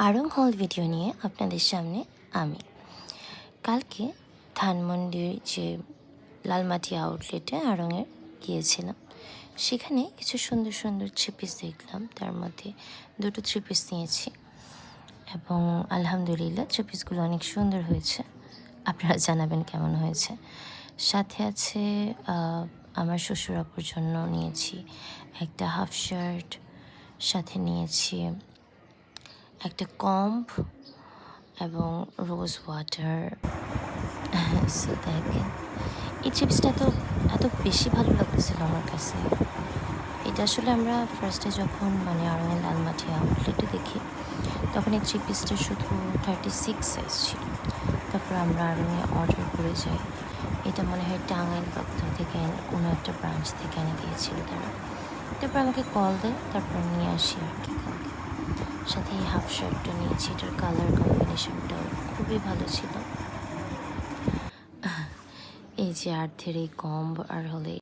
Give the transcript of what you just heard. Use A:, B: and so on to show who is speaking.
A: আড়ং হল ভিডিও নিয়ে আপনাদের সামনে আমি কালকে ধানমন্ডির যে লালমাটি আউটলেটে আড়ংয়ে গিয়েছিলাম। সেখানে কিছু সুন্দর সুন্দর থ্রি পিস দেখলাম, তার মধ্যে দুটো থ্রি পিস নিয়েছি এবং আলহামদুলিল্লাহ থ্রি পিসগুলো অনেক সুন্দর হয়েছে। আপনারা জানাবেন কেমন হয়েছে। সাথে আছে আমার শ্বশুর আপুর জন্য নিয়েছি একটা হাফ শার্ট, সাথে নিয়েছি একটা কম্ব এবং রোজ ওয়াটার। সো দেখেন এই চিপসটা এত বেশি ভালো লাগতেছিল আমার কাছে। এটা আসলে আমরা ফার্স্টে যখন আড়ংয়ের লালমাটি আউটলেটে দেখি তখন এই চিপসটা শুধু 36 সাইজ ছিল। তারপর আমরা আড়ংয়ে অর্ডার করে যাই। এটা মনে হয় টাঙ্গাইল বা কোথাও থেকে কোনো একটা ব্রাঞ্চ থেকে এনে দিয়েছিল তারা। তারপর আমাকে কল দেয়, তারপর নিয়ে আসি আর কি কালকে। সাথে এই হাফ শার্টটা নিয়েছি, এটার কালার কম্বিনেশনটাও খুবই ভালো ছিল। এই যে আর্থের এই কম্ব আর হলে